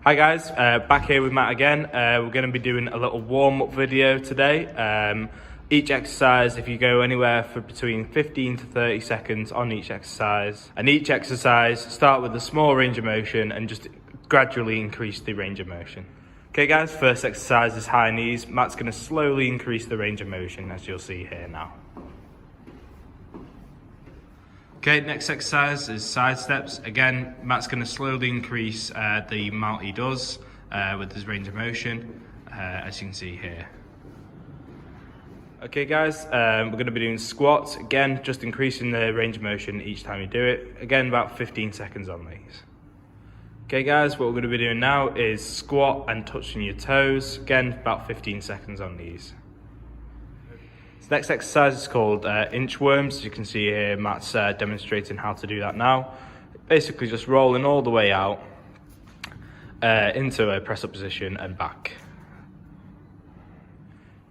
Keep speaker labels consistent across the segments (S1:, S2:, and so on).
S1: Hi guys, back here with Matt again. We're going to be doing a little warm-up video today. Each exercise, if you go anywhere for between 15 to 30 seconds on each exercise. And each exercise, start with a small range of motion and just gradually increase the range of motion. Okay guys, first exercise is high knees. Matt's going to slowly increase the range of motion, as you'll see here now. Okay, next exercise is side steps. Again, Matt's going to slowly increase the amount he does with his range of motion, as you can see here. Okay guys, we're going to be doing squats. Again, just increasing the range of motion each time you do it. Again, about 15 seconds on these. Okay guys, what we're going to be doing now is squat and touching your toes. Again, about 15 seconds on these. This next exercise is called inchworms. As you can see here, Matt's demonstrating how to do that now. Basically just rolling all the way out into a press-up position and back.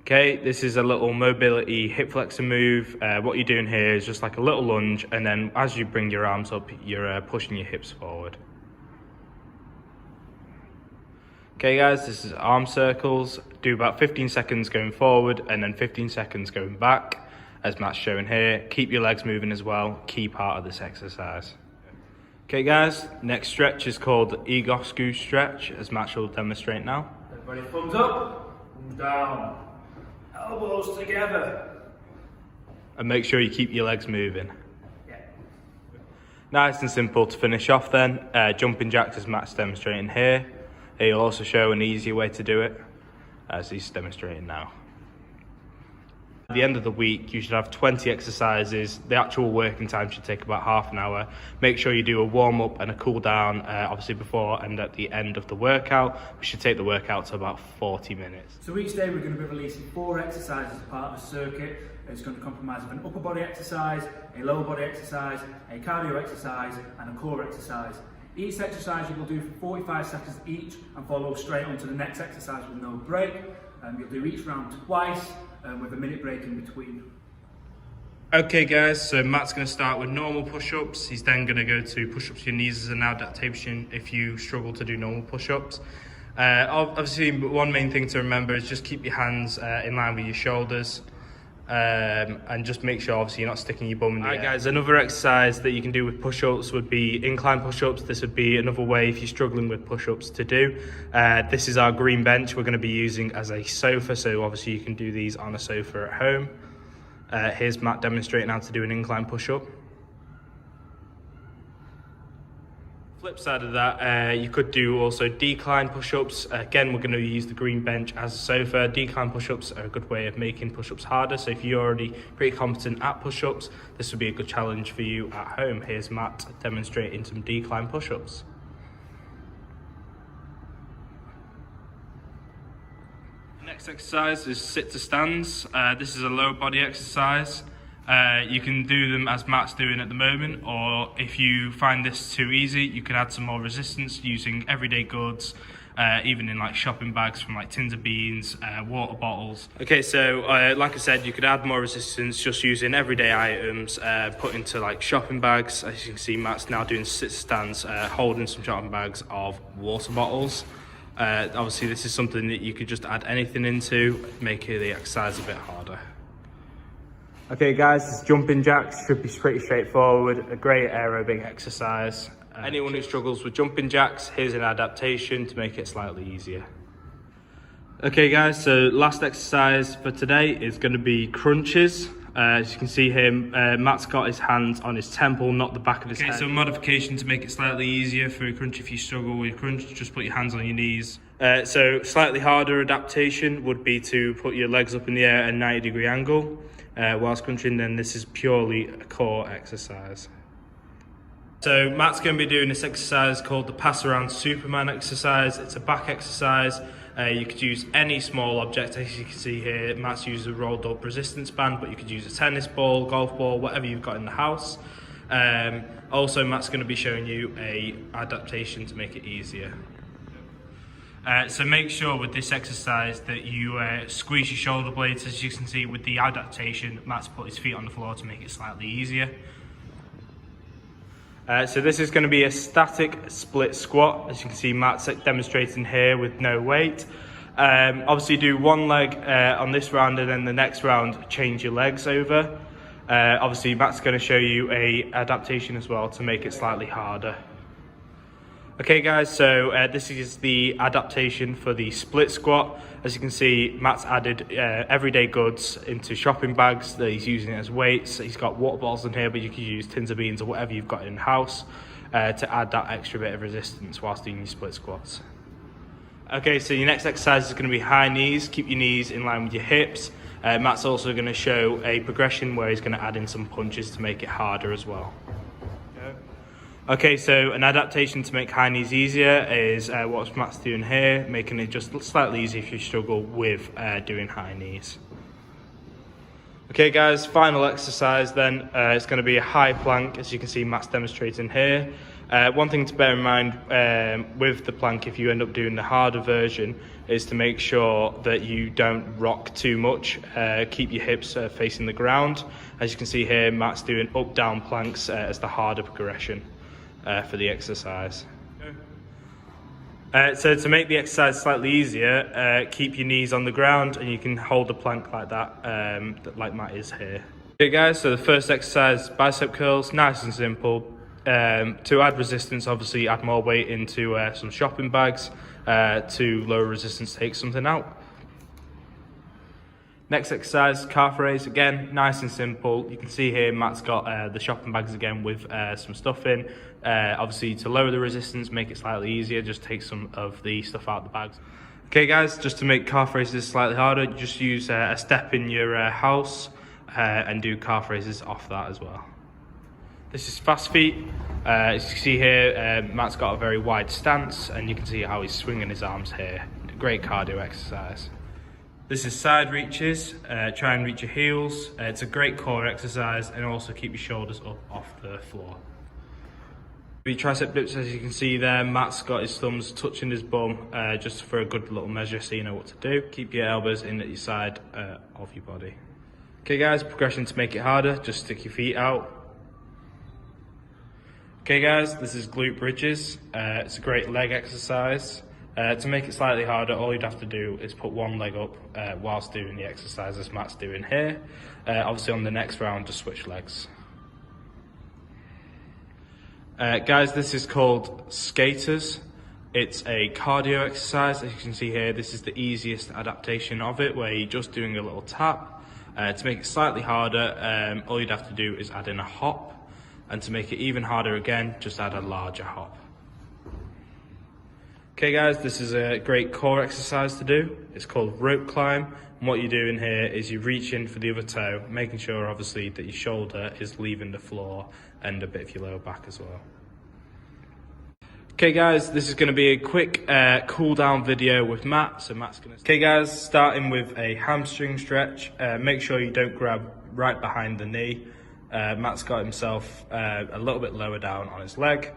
S1: Okay, this is a little mobility hip flexor move. What you're doing here is just like a little lunge, and then as you bring your arms up, you're pushing your hips forward. Okay guys, this is arm circles. Do about 15 seconds going forward and then 15 seconds going back, as Matt's showing here. Keep your legs moving as well, key part of this exercise. Okay guys, next stretch is called Egoscue stretch, as Matt will demonstrate now.
S2: Everybody thumbs up, thumbs down, elbows together.
S1: And make sure you keep your legs moving.
S2: Yeah.
S1: Nice and simple to finish off then. Jumping jacks, as Matt's demonstrating here. He'll also show an easier way to do it, as he's demonstrating now. At the end of the week, you should have 20 exercises. The actual working time should take about half an hour. Make sure you do a warm-up and a cool-down, obviously before and at the end of the workout. We should take the workout to about 40 minutes.
S2: So each day we're going to be releasing 4 exercises as part of a circuit. It's going to comprise of an upper body exercise, a lower body exercise, a cardio exercise, and a core exercise. Each exercise you will do for 45 seconds each and follow straight on to the next exercise with no break. You'll do each round twice with a minute break in between.
S1: Okay guys, so Matt's going to start with normal push-ups. He's then going to go to push-ups to your knees as an adaptation if you struggle to do normal push-ups. Obviously, one main thing to remember is just keep your hands in line with your shoulders. And just make sure obviously you're not sticking your bum in the air. Alright guys, another exercise that you can do with push-ups would be incline push-ups. This would be another way if you're struggling with push-ups to do. This is our green bench we're going to be using as a sofa, so obviously you can do these on a sofa at home. Here's Matt demonstrating how to do an incline push-up. Flip side of that, you could do also decline push-ups. Again, we're going to use the green bench as a sofa. Decline push-ups are a good way of making push-ups harder. So if you're already pretty competent at push-ups, this would be a good challenge for you at home. Here's Matt demonstrating some decline push-ups. Next exercise is sit to stands. This is a lower body exercise. You can do them as Matt's doing at the moment, or if you find this too easy, you can add some more resistance using everyday goods, even in like shopping bags from like tins of beans, water bottles. Okay, so like I said, you could add more resistance just using everyday items put into like shopping bags. As you can see, Matt's now doing sit stands, holding some shopping bags of water bottles. Obviously, this is something that you could just add anything into, make the exercise a bit harder. Okay guys, this jumping jacks should be pretty straightforward, a great aerobic exercise. Anyone who struggles with jumping jacks, here's an adaptation to make it slightly easier. Okay guys, so last exercise for today is going to be crunches. As you can see here, Matt's got his hands on his temple, not the back of his head. Okay, so modification to make it slightly easier for a crunch. If you struggle with crunch, just put your hands on your knees. So slightly harder adaptation would be to put your legs up in the air at a 90-degree angle. Whilst crunching, then this is purely a core exercise. So Matt's going to be doing this exercise called the pass around Superman exercise. It's a back exercise. You could use any small object, as you can see here. Matt's used a rolled up resistance band, but you could use a tennis ball, golf ball, whatever you've got in the house. Also, Matt's going to be showing you a adaptation to make it easier. So make sure with this exercise that you squeeze your shoulder blades. As you can see with the adaptation, Matt's put his feet on the floor to make it slightly easier. So this is going to be a static split squat, as you can see Matt's demonstrating here with no weight. Obviously do one leg on this round, and then the next round change your legs over. Obviously Matt's going to show you a adaptation as well to make it slightly harder. Okay guys, so this is the adaptation for the split squat. As you can see, Matt's added everyday goods into shopping bags that he's using as weights. He's got water bottles in here, but you can use tins of beans or whatever you've got in house to add that extra bit of resistance whilst doing your split squats. Okay, so your next exercise is going to be high knees. Keep your knees in line with your hips. Matt's also going to show a progression where he's going to add in some punches to make it harder as well. Okay, so an adaptation to make high knees easier is what Matt's doing here, making it just slightly easier if you struggle with doing high knees. Okay guys, final exercise then, it's going to be a high plank, as you can see Matt's demonstrating here. One thing to bear in mind with the plank, if you end up doing the harder version, is to make sure that you don't rock too much. Keep your hips facing the ground. As you can see here, Matt's doing up-down planks as the harder progression for the exercise. So to make the exercise slightly easier, keep your knees on the ground and you can hold the plank like that, like Matt is here. Okay guys, so the first exercise, bicep curls, nice and simple. To add resistance, obviously add more weight into some shopping bags. To lower resistance, take something out. Next exercise, calf raise. Again, nice and simple. You can see here Matt's got the shopping bags again with some stuff in. Obviously to lower the resistance, make it slightly easier, just take some of the stuff out of the bags. Okay guys, just to make calf raises slightly harder, just use a step in your house and do calf raises off that as well. This is fast feet. As you can see here, Matt's got a very wide stance and you can see how he's swinging his arms here. Great cardio exercise. This is side reaches. Try and reach your heels. It's a great core exercise, and also keep your shoulders up off the floor. Your tricep dips, as you can see there, Matt's got his thumbs touching his bum just for a good little measure so you know what to do. Keep your elbows in at your side of your body. Okay guys, progression to make it harder, just stick your feet out. Okay guys, this is glute bridges. It's a great leg exercise. To make it slightly harder, all you'd have to do is put one leg up whilst doing the exercise as Matt's doing here. Obviously on the next round, just switch legs. Guys, this is called skaters. It's a cardio exercise. As you can see here, this is the easiest adaptation of it, where you're just doing a little tap. To make it slightly harder, all you'd have to do is add in a hop. And to make it even harder again, just add a larger hop. Okay guys, this is a great core exercise to do. It's called rope climb. And what you're doing here is you reach in for the other toe, making sure obviously that your shoulder is leaving the floor and a bit of your lower back as well. Okay guys, this is going to be a quick cool down video with Matt. So Matt's going to... Okay guys, starting with a hamstring stretch. Make sure you don't grab right behind the knee. Matt's got himself a little bit lower down on his leg.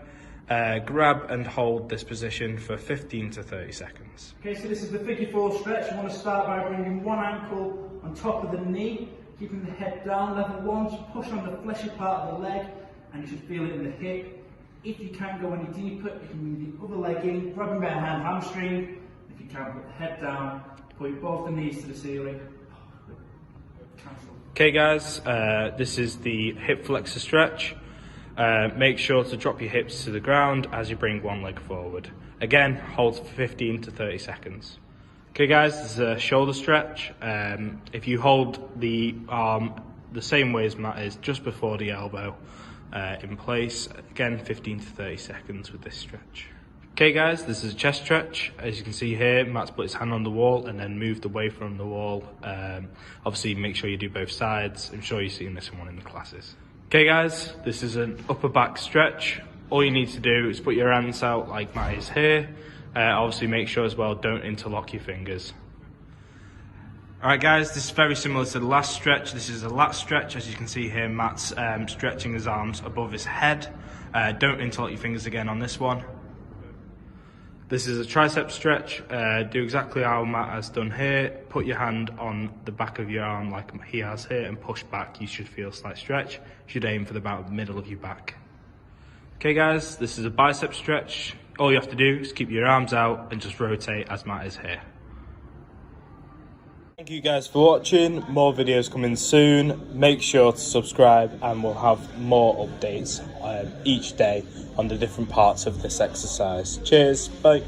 S1: Grab and hold this position for 15 to 30 seconds.
S2: Okay, so this is the figure 4 stretch. You want to start by bringing one ankle on top of the knee, keeping the head down. Level 1, just push on the fleshy part of the leg, and you should feel it in the hip. If you can't go any deeper, you can move the other leg in, grabbing by hand hamstring. If you can't, put the head down, put both the knees to the ceiling. Cancel.
S1: Okay guys, this is the hip flexor stretch. Make sure to drop your hips to the ground as you bring one leg forward. Again, hold for 15 to 30 seconds. Okay guys, this is a shoulder stretch. If you hold the arm the same way as Matt is, just before the elbow in place, again 15 to 30 seconds with this stretch. Okay guys, this is a chest stretch. As you can see here, Matt's put his hand on the wall and then moved away from the wall. Obviously make sure you do both sides. I'm sure you've seen this one in the classes. Okay guys, this is an upper back stretch. All you need to do is put your hands out like Matt is here. Obviously make sure as well, don't interlock your fingers. Alright guys, this is very similar to the last stretch. This is a lat stretch. As you can see here, Matt's stretching his arms above his head. Don't interlock your fingers again on this one. This is a tricep stretch. Do exactly how Matt has done here. Put your hand on the back of your arm like he has here and push back. You should feel a slight stretch. You should aim for about the middle of your back. Okay guys, this is a bicep stretch. All you have to do is keep your arms out and just rotate as Matt is here. Thank you guys for watching. More videos coming soon. Make sure to subscribe and we'll have more updates each day on the different parts of this exercise. Cheers, bye.